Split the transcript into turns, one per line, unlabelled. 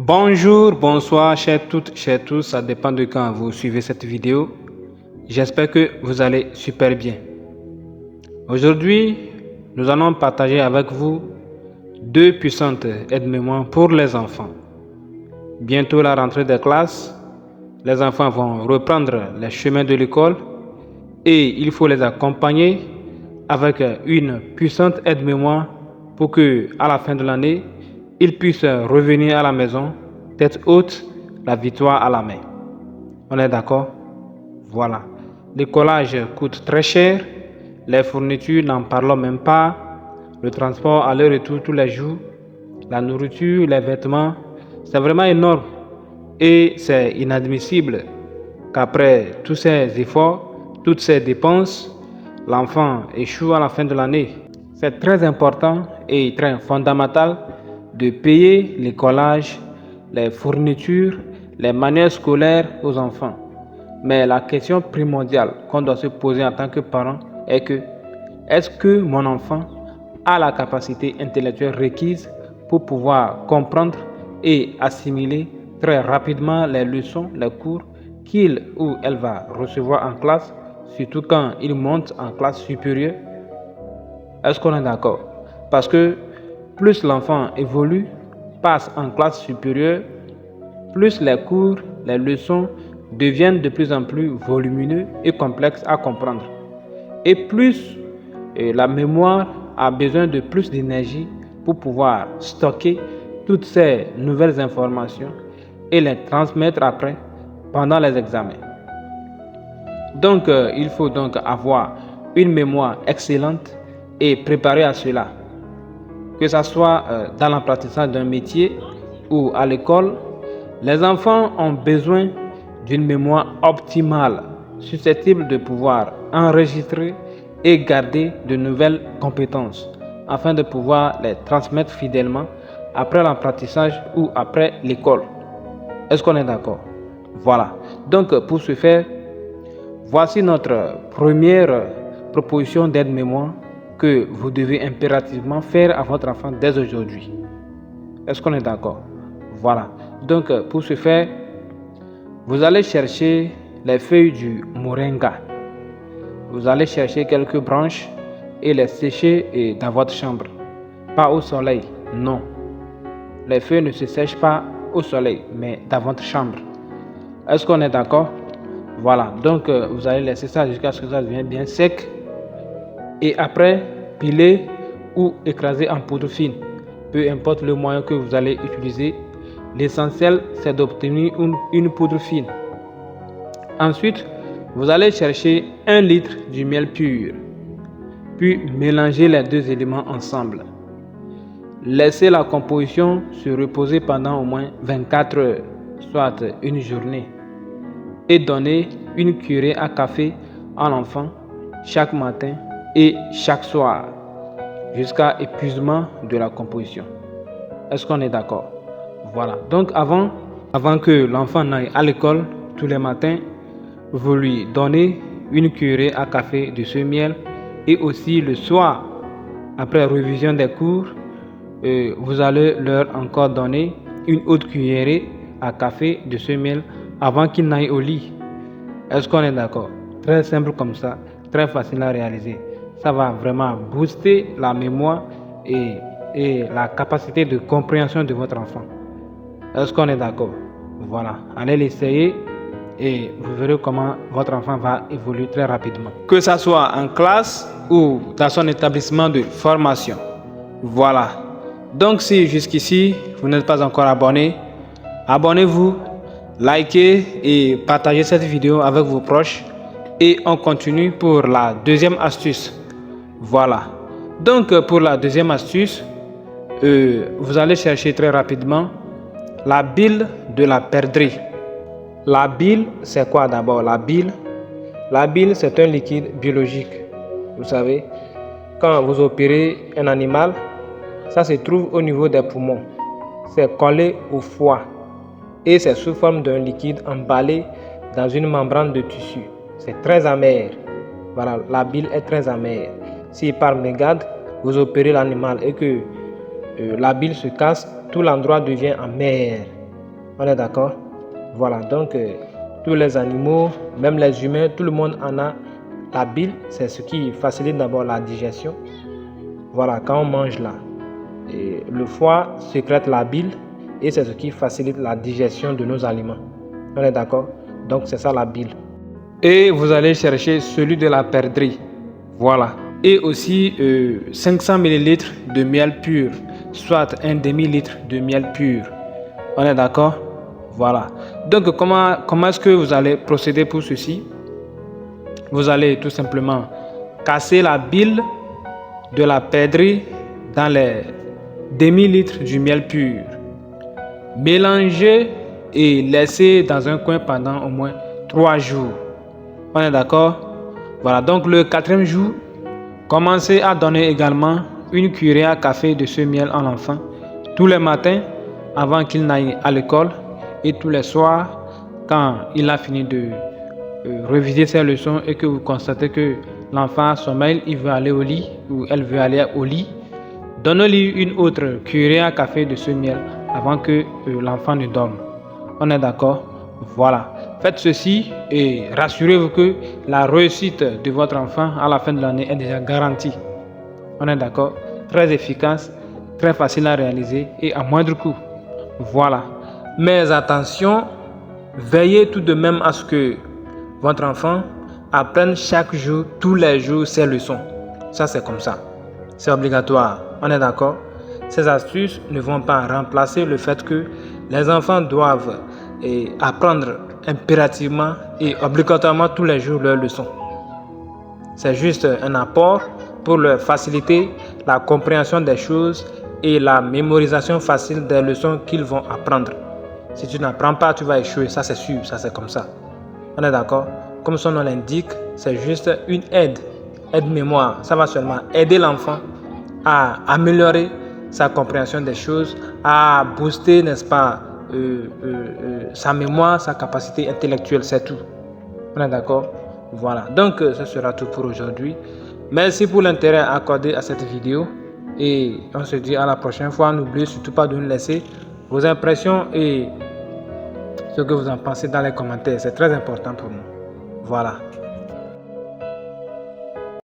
Bonjour, bonsoir, chers toutes, chers tous, ça dépend de quand vous suivez cette vidéo. J'espère que vous allez super bien. Aujourd'hui, nous allons partager avec vous deux puissantes aides-mémoire pour les enfants. Bientôt la rentrée des classes, les enfants vont reprendre les chemins de l'école et il faut les accompagner avec une puissante aide-mémoire pour que, à la fin de l'année, ils puissent revenir à la maison, tête haute, la victoire à la main. On est d'accord? Voilà. Le collage coûte très cher, les fournitures n'en parlons même pas, le transport aller-retour tous les jours, la nourriture, les vêtements, c'est vraiment énorme et c'est inadmissible qu'après tous ces efforts, toutes ces dépenses, l'enfant échoue à la fin de l'année. C'est très important et très fondamental de payer les collages, les fournitures, les manuels scolaires aux enfants. Mais la question primordiale qu'on doit se poser en tant que parent est que est-ce que mon enfant a la capacité intellectuelle requise pour pouvoir comprendre et assimiler très rapidement les leçons, les cours qu'il ou elle va recevoir en classe, surtout quand il monte en classe supérieure? Est-ce qu'on est d'accord? Parce que plus l'enfant évolue, passe en classe supérieure, plus les cours, les leçons deviennent de plus en plus volumineux et complexes à comprendre. Et plus la mémoire a besoin de plus d'énergie pour pouvoir stocker toutes ces nouvelles informations et les transmettre après pendant les examens. Donc, il faut donc avoir une mémoire excellente et préparer à cela. Que ce soit dans l'apprentissage d'un métier ou à l'école, les enfants ont besoin d'une mémoire optimale, susceptible de pouvoir enregistrer et garder de nouvelles compétences afin de pouvoir les transmettre fidèlement après l'apprentissage ou après l'école. Est-ce qu'on est d'accord? Voilà. Donc, pour ce faire, voici notre première proposition d'aide-mémoire que vous devez impérativement faire à votre enfant dès aujourd'hui. Est-ce qu'on est d'accord? Voilà. Donc, pour ce faire, vous allez chercher les feuilles du moringa. Vous allez chercher quelques branches et les sécher dans votre chambre. Pas au soleil, non. Les feuilles ne se sèchent pas au soleil, mais dans votre chambre. Est-ce qu'on est d'accord? Voilà. Donc, vous allez laisser ça jusqu'à ce que ça devienne bien sec. Et après, piler ou écraser en poudre fine. Peu importe le moyen que vous allez utiliser, l'essentiel c'est d'obtenir une poudre fine. Ensuite, vous allez chercher 1 litre du miel pur, puis mélanger les deux éléments ensemble. Laissez la composition se reposer pendant au moins 24 heures, soit une journée, et donnez une cuillerée à café à l'enfant chaque matin et chaque soir, jusqu'à épuisement de la composition. Est-ce qu'on est d'accord? Voilà. Donc avant que l'enfant n'aille à l'école tous les matins, vous lui donnez une cuillerée à café de ce miel et aussi le soir, après révision des cours, vous allez leur encore donner une autre cuillerée à café de ce miel avant qu'ils n'aillent au lit. Est-ce qu'on est d'accord? Très simple comme ça, très facile à réaliser. Ça va vraiment booster la mémoire et la capacité de compréhension de votre enfant. Est-ce qu'on est d'accord? Voilà, allez l'essayer et vous verrez comment votre enfant va évoluer très rapidement. Que ce soit en classe ou dans son établissement de formation. Voilà. Donc si jusqu'ici vous n'êtes pas encore abonné, abonnez-vous, likez et partagez cette vidéo avec vos proches. Et on continue pour la deuxième astuce. Voilà. Donc pour la deuxième astuce, vous allez chercher très rapidement la bile de la perdrix. La bile, c'est quoi d'abord? La bile, c'est un liquide biologique. Vous savez, quand vous opérez un animal, ça se trouve au niveau des poumons. C'est collé au foie et c'est sous forme d'un liquide emballé dans une membrane de tissu. C'est très amer. Voilà, la bile est très amère. Si par mégarde, vous opérez l'animal et que la bile se casse, tout l'endroit devient amer.
On est d'accord? Voilà, donc tous les animaux, même les humains, tout le monde en a. La bile, c'est ce qui facilite d'abord la digestion. Voilà, quand on mange là, et le foie sécrète la bile et c'est ce qui facilite la digestion de nos aliments. On est d'accord? Donc c'est ça la bile.
Et vous allez chercher celui de la perdrix. Voilà. Et aussi 500 ml de miel pur, soit un demi-litre de miel pur. On est d'accord? Voilà. Donc comment est-ce que vous allez procéder pour ceci? Vous allez tout simplement casser la bile de la perdrix dans les demi-litres du miel pur. Mélanger et laisser dans un coin pendant au moins 3 jours. On est d'accord? Voilà, donc le 4e jour, commencez à donner également une cuillère à café de ce miel à l'enfant tous les matins avant qu'il n'aille à l'école et tous les soirs quand il a fini de réviser ses leçons et que vous constatez que l'enfant sommeille, il veut aller au lit ou elle veut aller au lit. Donnez-lui une autre cuillère à café de ce miel avant que l'enfant ne dorme. On est d'accord? Voilà. Faites ceci et rassurez-vous que la réussite de votre enfant à la fin de l'année est déjà garantie. On est d'accord? Très efficace, très facile à réaliser et à moindre coût. Voilà. Mais attention, veillez tout de même à ce que votre enfant apprenne chaque jour, tous les jours, ses leçons. Ça, c'est comme ça. C'est obligatoire. On est d'accord? Ces astuces ne vont pas remplacer le fait que les enfants doivent apprendre impérativement et obligatoirement tous les jours leurs leçons. C'est juste un apport pour leur faciliter la compréhension des choses et la mémorisation facile des leçons qu'ils vont apprendre. Si tu n'apprends pas, tu vas échouer, ça c'est sûr, ça c'est comme ça. On est d'accord? Comme son nom l'indique, c'est juste une aide mémoire. Ça va seulement aider l'enfant à améliorer sa compréhension des choses, à booster, n'est-ce pas, sa mémoire, sa capacité intellectuelle, c'est tout. On est d'accord? Voilà, donc ce sera tout pour aujourd'hui. Merci pour l'intérêt accordé à cette vidéo et on se dit à la prochaine fois. N'oubliez surtout pas de nous laisser vos impressions et ce que vous en pensez dans les commentaires. C'est très important pour nous. Voilà.